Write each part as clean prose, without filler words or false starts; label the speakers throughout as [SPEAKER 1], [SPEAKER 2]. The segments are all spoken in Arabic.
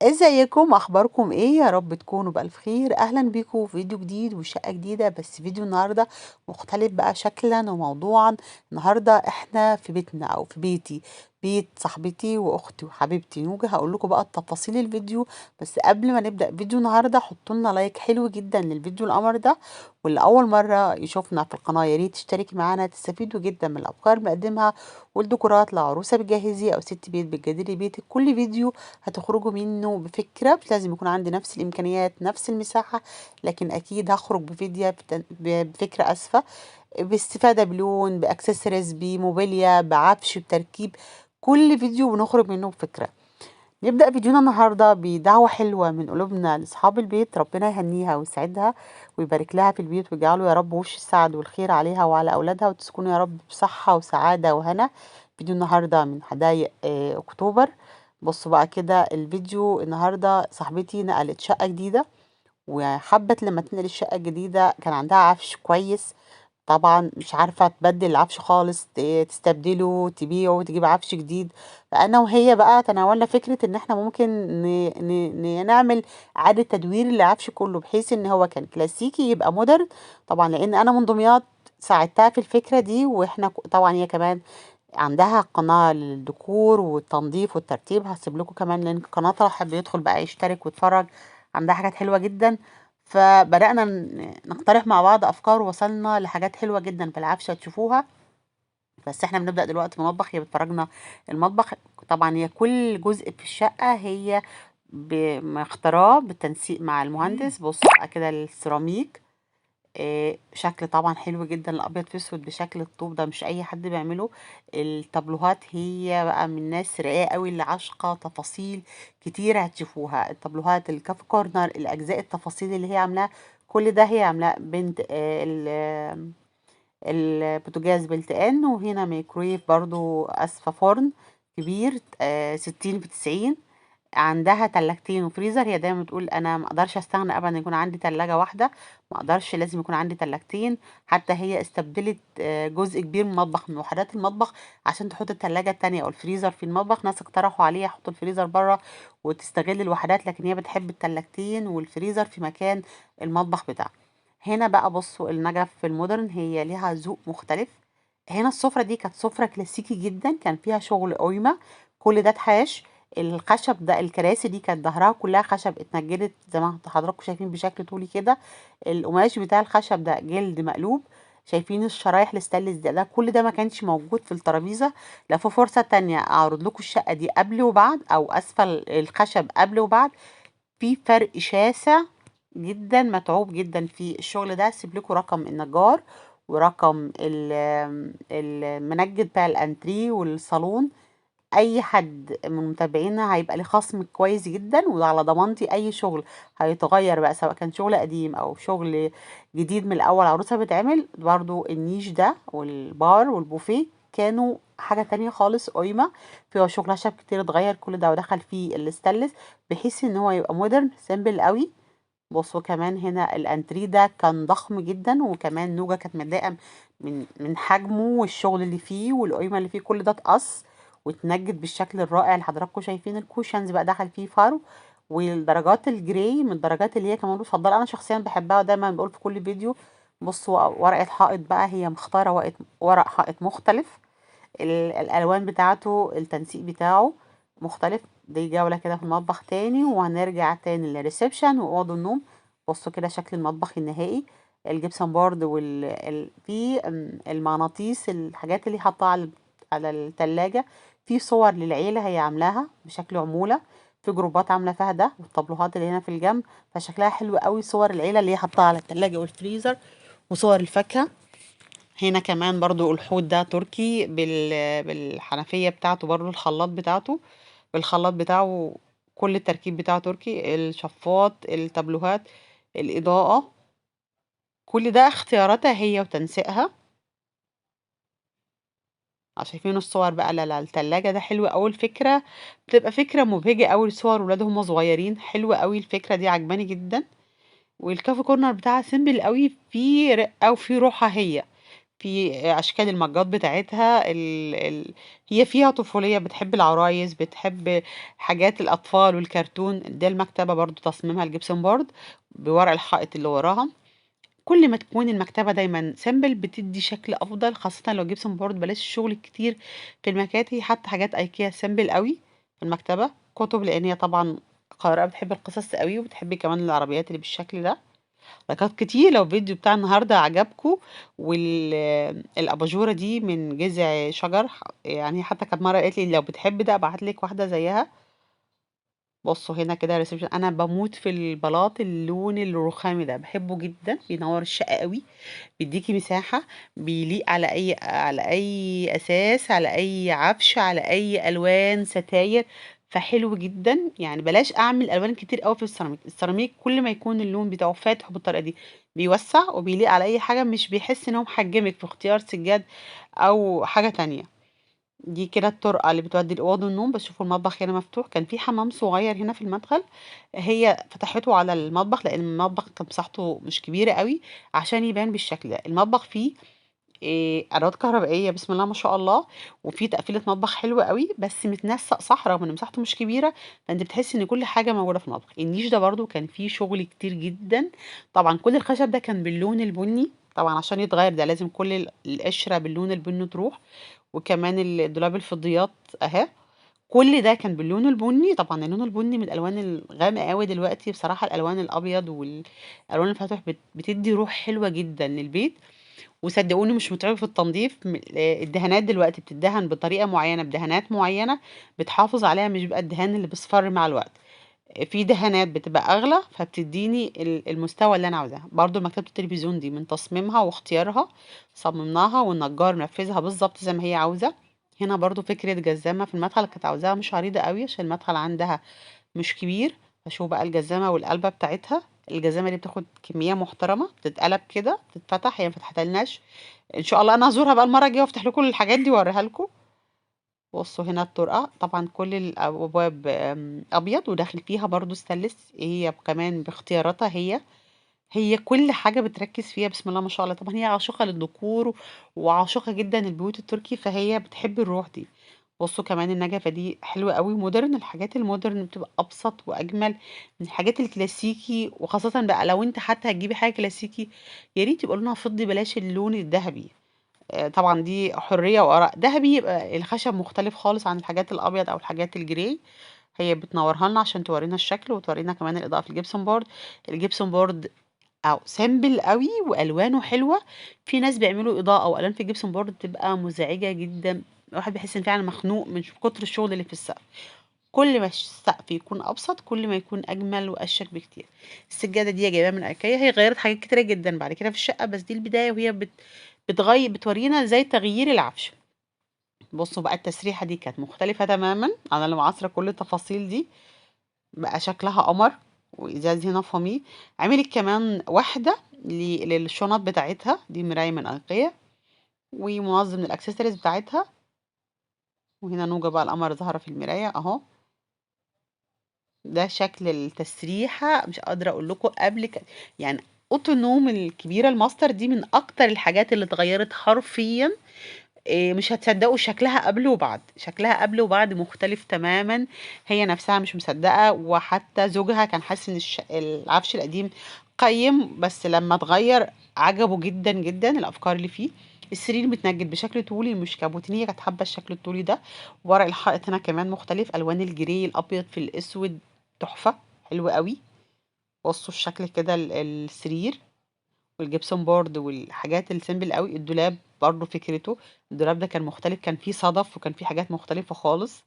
[SPEAKER 1] ازيكم؟ اخباركم ايه؟ يا رب تكونوا بالف خير. اهلا بيكم في فيديو جديد وشقة جديدة، بس فيديو النهاردة مختلف بقى شكلا وموضوعا. النهاردة احنا في بيتنا او في بيتي، بيت صاحبتي واختي وحبيبتي نوجة. هقول لكم بقى تفاصيل الفيديو، بس قبل ما نبدأ فيديو النهاردة حطوا لنا لايك حلو جدا للفيديو القمر ده. واللي اول مرة يشوفنا في القناة يا ريت تشتركي معانا، تستفيدوا جدا من الافكار اللي بنقدمها والديكورات لعروسة بتجهزي او ست بيت بتجددي بيتك. كل فيديو هتخرجوا منه بفكرة، مش لازم يكون عندي نفس الإمكانيات نفس المساحة، لكن أكيد هخرج بفيديو بفكرة أسفة، باستفادة بلون، بأكسسوارز، بموبيليا، بعفش، بتركيب. كل فيديو بنخرج منه بفكرة. نبدأ فيديونا النهاردة بدعوة حلوة من قلوبنا لأصحاب البيت، ربنا يهنيها ويسعدها ويبارك لها في البيت ويجعله يا رب وش السعد والخير عليها وعلى أولادها، وتسكنوا يا رب بصحة وسعادة وهنا. فيديو النهاردة من حدايق أكتوبر. بصوا بقى كده الفيديو النهاردة. صاحبتي نقلت شقة جديدة، وحبت لما تنقل الشقة الجديدة كان عندها عفش كويس. طبعا مش عارفة تبدل العفش خالص، تستبدله، تبيعه، تجيب عفش جديد. فأنا وهي بقى تناولنا فكرة إن احنا ممكن نعمل إعادة تدوير للعفش كله، بحيث إن هو كان كلاسيكي يبقى مودرن. طبعا لأن أنا من دمياط ساعدتها في الفكرة دي، واحنا طبعا هي كمان عندها قناة للديكور والتنظيف والترتيب. هسيب لكم كمان لينك قناتها، حب يدخل بقى يشترك ويتفرج، عندها حاجات حلوة جدا. فبدأنا نقترح مع بعض أفكار، ووصلنا لحاجات حلوة جدا في العفشة تشوفوها. بس احنا بنبدأ دلوقتي في المطبخ، هي بتفرجنا المطبخ. طبعا هي كل جزء في الشقة هي مختاراه بالتنسيق مع المهندس. بصوا بقى كده السيراميك، شكل طبعا حلو جدا، الابيض في اسود بشكل الطوب ده مش اي حد بيعمله. الطابلوهات هي بقى من ناس رقاقه قوي اللي عاشقه تفاصيل كتير هتشوفوها. الطابلوهات، الكاف كورنر، الاجزاء، التفاصيل اللي هي عاملاها، كل ده هي عاملاه بنت البوتاجاز بلتقان. وهنا ميكرويف برضو اسفة فرن كبير، 60 في 90. عندها تلاجتين وفريزر. هي دايما بتقول انا ما اقدرش استغنى ابدا يكون عندي تلاجة واحدة، ما اقدرش، لازم يكون عندي تلاجتين. حتى هي استبدلت جزء كبير من المطبخ، من وحدات المطبخ، عشان تحط التلاجة التانية او الفريزر في المطبخ. ناس اقترحوا عليها يحطوا الفريزر بره وتستغل الوحدات، لكن هي بتحب التلاجتين والفريزر في مكان المطبخ بتاعها. هنا بقى بصوا النجف في المودرن، هي ليها ذوق مختلف. هنا السفرة دي كانت سفرة كلاسيكي جدا، كان فيها شغل قويمة، كل ده اتحاش. الخشب ده، الكراسي دي كانت ظهرها كلها خشب، اتنجدت زي ما حضراتكم شايفين بشكل طولي كده. القماش بتاع الخشب ده جلد مقلوب. شايفين الشرايح الستانلس ده كل ده ما كانش موجود في الترابيزه. لو في فرصه تانية اعرض لكم الشقه دي قبل وبعد، او اسفل الخشب قبل وبعد، في فرق شاسع جدا، متعوب جدا في الشغل ده. سيب لكم رقم النجار ورقم المنجد بتاع الانتريه والصالون. اي حد من متابعينا هيبقى ليه خصم كويس جدا، وعلى ضمانتي اي شغل هيتغير بقى، سواء كان شغل قديم او شغل جديد من الاول عروسه بتعمل. برضو النيش ده والبار والبوفيه كانوا حاجة تانية خالص، قايمة فيها شغل خشب كتير، اتغير كل ده ودخل فيه الاستانلس، بحيث ان هو يبقى مودرن سيمبل قوي. بصوا كمان هنا الانتريه ده كان ضخم جدا، وكمان نوجة كانت متضايقة من حجمه والشغل اللي فيه والقيمة اللي فيه، كل ده اتقص واتنجد بالشكل الرائع اللي حضراتكم شايفين. الكوشنز بقى دخل فيه فرو، والدرجات الجراي من الدرجات اللي هي كمان بفضل، انا شخصيا بحبها ودايما بقول في كل فيديو. بصوا ورقة حائط بقى، هي مختارة ورق حائط مختلف، الالوان بتاعته، التنسيق بتاعه مختلف. دي جولة كده في المطبخ تاني، وهنرجع تاني للريسبشن واوض النوم. بصوا كده شكل المطبخ النهائي. الجبسن بورد في المغناطيس، الحاجات اللي حاطاها على التلاجة. في صور للعيلة هي عاملاها بشكل عمولة، في جروبات عاملة فيها ده، والطابلوهات اللي هنا في الجنب، فشكلها حلو قوي. صور العيلة اللي هي حطاها على التلاجة والفريزر، وصور الفاكهة. هنا كمان برضو الحوض ده تركي بالحنفية بتاعته، برضو الخلاط بتاعته بالخلاط بتاعه، كل التركيب بتاعه تركي. الشفاط، التابلوهات، الإضاءة، كل ده اختياراتها هي وتنسيقها. شايفين الصور بقى؟ لا لا، التلاجة ده حلو أوي الفكرة، بتبقى فكرة مبهجة أوي لصور ولاد هما صغيرين. حلوة أوي الفكرة دي، عجباني جدا. والكافي كورنر بتاعها سيمبل أوي، في رقة وفي روحها هي، في أشكال المجات بتاعتها هي فيها طفولية، بتحب العرايس، بتحب حاجات الأطفال والكرتون. ده المكتبة برضو تصميمها الجبسن بورد بورق الحائط اللي وراها. كل ما تكون المكتبة دايما سيمبل بتدي شكل أفضل، خاصة لو جبسن بورد بلاش الشغل الكتير في المكاتب. حتى حاجات أيكيا سيمبل قوي في المكتبة. كتب لأن هي طبعا قارئة بتحب القصص قوي، وبتحبي كمان العربيات اللي بالشكل ده. لايكات كتير لو الفيديو بتاع النهارده عجبكم. والاباجوره دي من جذع شجر، يعني حتى كانت مره قالت لي لو بتحب ده ابعت لك واحده زيها. بصوا هنا كده ريسبشن. انا بموت في البلاط اللون الرخامي ده، بحبه جدا، بينور الشقه قوي، بيديكي مساحه، بيليق على اي اساس، على اي عفش، على اي الوان ستاير. فحلو جدا. يعني بلاش اعمل الوان كتير قوي في السيراميك. السيراميك كل ما يكون اللون بتاعه فاتح بالطريقه دي بيوسع وبيليق على اي حاجه، مش بيحس ان هو محجمك في اختيار سجاد او حاجه تانية. دي كده الطرقه اللي بتودي لاوضه النوم. بس شوفوا المطبخ هنا مفتوح، كان في حمام صغير هنا في المدخل، هي فتحته على المطبخ لان المطبخ كان مساحته مش كبيره قوي عشان يبان بالشكل ده. المطبخ فيه ادوات كهربائيه بسم الله ما شاء الله، وفي تقفيله مطبخ حلوه قوي، بس متنسق صح رغم ان مساحته مش كبيره. فانت بتحس ان كل حاجه موجوده في المطبخ. النيش ده برضو كان فيه شغل كتير جدا. طبعا كل الخشب ده كان باللون البني، طبعا عشان يتغير ده لازم كل القشره باللون البني تروح. وكمان الدولاب الفضيات اهي، كل ده كان باللون البني. طبعا اللون البني من الالوان الغامقه قوي دلوقتي بصراحه. الالوان الابيض والالوان الفاتح بتدي روح حلوه جدا للبيت. وصدقوني مش متعبة في التنظيف. الدهانات دلوقتي بتدهن بطريقة معينة بدهانات معينة بتحافظ عليها، مش بيبقى الدهان اللي بيصفر مع الوقت. في دهانات بتبقى أغلى فبتديني المستوى اللي أنا عاوزاه. برضو مكتبة التلفزيون دي من تصميمها واختيارها صممناها، والنجار نفذها بالظبط زي ما هي عاوزة. هنا برضو فكرة جزامة في المدخل كانت عاوزاها مش عريضة قوي عشان المدخل عندها مش كبير. فشوف بقى الجزامة والقلبة بتاعتها. الجزامة دي بتاخد كمية محترمة، بتتقلب كده بتتفتح، هي مفتحتلناش. ان شاء الله انا هزورها بقى المرة الجاية وافتح لكم الحاجات دي واوريها لكم. بصوا هنا الطرقة طبعا كل الابواب ابيض، وداخل فيها برضو ستانلس، هي كمان باختياراتها. هي كل حاجة بتركز فيها بسم الله ما شاء الله. طبعا هي عاشقة للديكور وعاشقة جدا البيوت التركي، فهي بتحب الروح دي. بصوا كمان النجفة دي حلوة قوي مودرن. الحاجات المودرن بتبقى أبسط وأجمل من الحاجات الكلاسيكي، وخاصة بقى لو انت حتى هتجيبي حاجة كلاسيكي يا ريت يبقى لونها فضي بلاش اللون الذهبي. طبعا دي حرية وآراء. ذهبي يبقى الخشب مختلف خالص عن الحاجات الأبيض أو الحاجات الجري. هي بتنورها لنا عشان تورينا الشكل وتورينا كمان الإضاءة في الجبسون بورد. الجبسون بورد أو سيمبل قوي والوانه حلوه. في ناس بيعملوا اضاءه والوان في الجبسون بورد بتبقى مزعجه جدا، الواحد بيحس ان فعلا مخنوق من كتر الشغل اللي في السقف. كل ما السقف يكون ابسط كل ما يكون اجمل واشيك بكتير. السجاده دي جايباها من ايكيا، هي غيرت حاجات كتيره جدا بعد كده في الشقه، بس دي البدايه وهي بتغير بتورينا زي تغيير العفش. بصوا بقى التسريحه دي كانت مختلفه تماما عن اللي معاصره كل التفاصيل دي. بقى شكلها قمر. وازاز هنا فامي. عملت كمان واحدة للشنط بتاعتها دي مراية من أنقية، ومنظم للأكسسوارز بتاعتها. وهنا نوجة بقى القمر ظاهرة في المراية اهو. ده شكل التسريحة مش قادرة اقول لكم يعني اوضه النوم الكبيرة الماستر دي من اكتر الحاجات اللي اتغيرت حرفيا. مش هتصدقوا شكلها قبل وبعد، شكلها قبل وبعد مختلف تماما. هي نفسها مش مصدقة، وحتى زوجها كان حاسس ان العفش القديم قيم، بس لما اتغير عجبه جدا جدا الافكار اللي فيه. السرير متنجد بشكل طولي مش كابوتيني، هي كانت حابه الشكل الطولي ده. ورق الحائط هنا كمان مختلف، الوان الجري الابيض في الاسود تحفه حلو قوي. بصوا الشكل كده السرير والجبسون بورد والحاجات السيمبل قوي. الدولاب برضه فكرته، الدولاب ده كان مختلف، كان فيه صدف وكان فيه حاجات مختلفة خالص.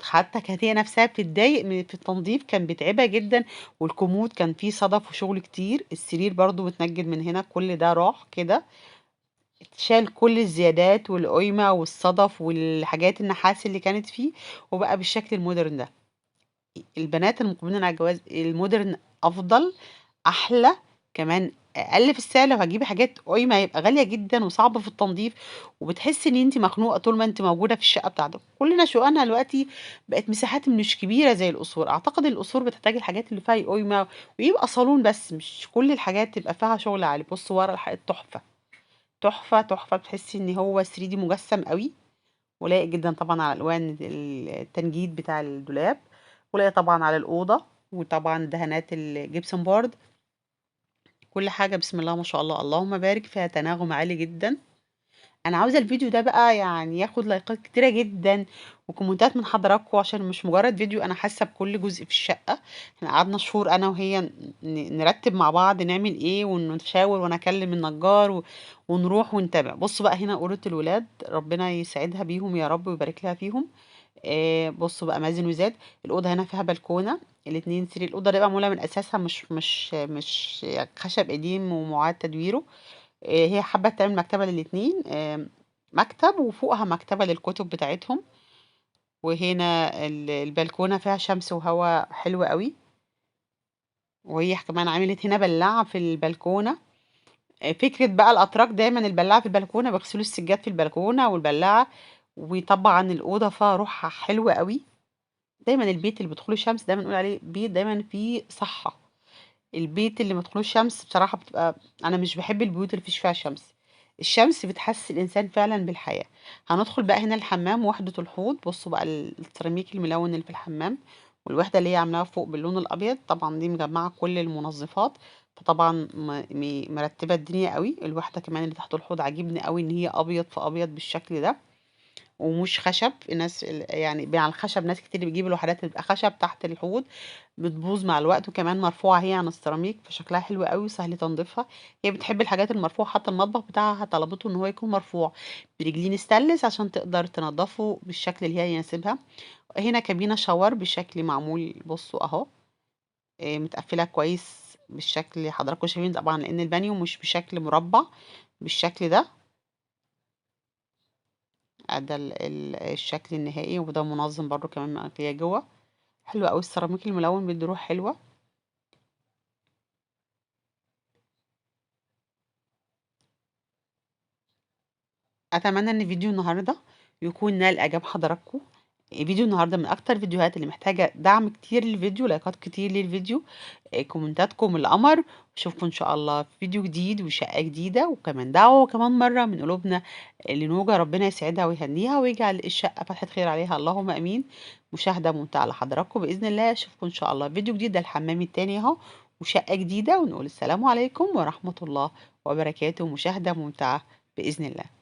[SPEAKER 1] حتى كانت هي نفسها بتتضايق في التنظيف، كان بيتعبها جدا. والكومود كان فيه صدف وشغل كتير. السرير برضه متنجد من هنا، كل ده راح كده، اتشال كل الزيادات والقيمة والصدف والحاجات النحاس اللي كانت فيه، وبقى بالشكل المودرن ده. البنات المقبلين على الجواز المودرن افضل، احلى، كمان اقل في السعر. لو هتجيبي حاجات قيمه هيبقى غاليه جدا وصعبه في التنظيف، وبتحسي ان انت مخنوقه طول ما انت موجوده في الشقه بتاعتك. كلنا شققنا دلوقتي بقت مساحات مش كبيره زي القصور. اعتقد القصور بتحتاج الحاجات اللي فيها قيمه ويبقى صالون بس، مش كل الحاجات تبقى فيها شغل عالي. بص ورا الحائط تحفه. تحفة تحفة، بتحسي ان هو 3D مجسم قوي، ولايق جدا طبعا على الوان التنجيد بتاع الدولاب، ولايق طبعا على الأوضة، وطبعا دهانات الجبسون بورد. كل حاجة بسم الله ما شاء الله اللهم بارك، فيها تناغم عالي جدا. انا عاوزة الفيديو ده بقى يعني ياخد لايكات كتيرة جدا وكومنتات من حضراتكم، عشان مش مجرد فيديو، انا حاسة بكل جزء في الشقة. احنا قعدنا شهور انا وهي نرتب مع بعض نعمل ايه، ونتشاور، وانا اكلم النجار ونروح ونتابع. بصوا بقى هنا أوضة الولاد، ربنا يسعدها بيهم يا رب ويبارك لها فيهم. بصوا بقى مازن وزاد. الأوضة هنا فيها بلكونة، الاتنين سرير. الأوضة دي معمولة من أساسها مش خشب قديم ومعاد تدويره. هي حابة تعمل مكتبة للاتنين، مكتب وفوقها مكتبة للكتب بتاعتهم. وهنا البلكونة فيها شمس وهواء حلو قوي. وهي كمان عملت هنا بلاعة في البلكونة. فكرة بقى الأتراك دايما البلاعة في البلكونة، بيغسلوا السجاد في البلكونة والبلاعة. وطبعا الأوضة فيها روحها حلوة قوي. دايما البيت اللي بيدخله شمس دايما نقول عليه بيت دايما فيه صحة. البيت اللي مدخلوش شمس بصراحة بتبقى، أنا مش بحب البيوت اللي مفيش فيها شمس. الشمس بتحسس الإنسان فعلا بالحياة. هندخل بقى هنا الحمام وحدة الحوض. بصوا بقى السيراميك الملون اللي في الحمام، والوحدة اللي هي عاملاها فوق باللون الأبيض، طبعا دي مجمعة كل المنظفات. فطبعا مرتبة الدنيا قوي. الوحدة كمان اللي تحت الحوض عاجبني قوي ان هي ابيض في ابيض بالشكل ده، ومش خشب. الناس يعني مع الخشب، ناس كتير بتجيب الوحدات اللي بتبقى خشب تحت الحوض بتبوظ مع الوقت. وكمان مرفوعة هي عن السيراميك، فشكلها حلو قوي وسهل تنظيفها. هي بتحب الحاجات المرفوعة، حتى المطبخ بتاعها طلبته ان هو يكون مرفوع برجلين ستانلس عشان تقدر تنضفه بالشكل اللي هي يناسبها. هنا كابينة شاور بشكل معمول، بصوا اهو، متقفلة كويس بالشكل اللي حضراتكم شايفين، طبعا لان البانيو مش بشكل مربع بالشكل ده. ده الشكل النهائي، وده منظم برضو كمان مقفية جوه. حلو قوي السيراميك الملون بيدي روح حلوة. اتمنى ان فيديو النهارده يكون نال اعجاب حضراتكم. فيديو النهارده من اكتر الفيديوهات اللي محتاجه دعم كتير للفيديو، لايكات كتير للفيديو، كومنتاتكم القمر. اشوفكم ان شاء الله في فيديو جديد وشقه جديده، وكمان دعوه كمان مره من قلوبنا لنوجه، ربنا يسعدها ويهنيها ويجعل الشقه فتحه خير عليها اللهم امين. مشاهده ممتعه لحضراتكم باذن الله. اشوفكم ان شاء الله في فيديو جديد، ده الحمام التاني اهو وشقه جديده، ونقول السلام عليكم ورحمه الله وبركاته. مشاهده ممتعه باذن الله.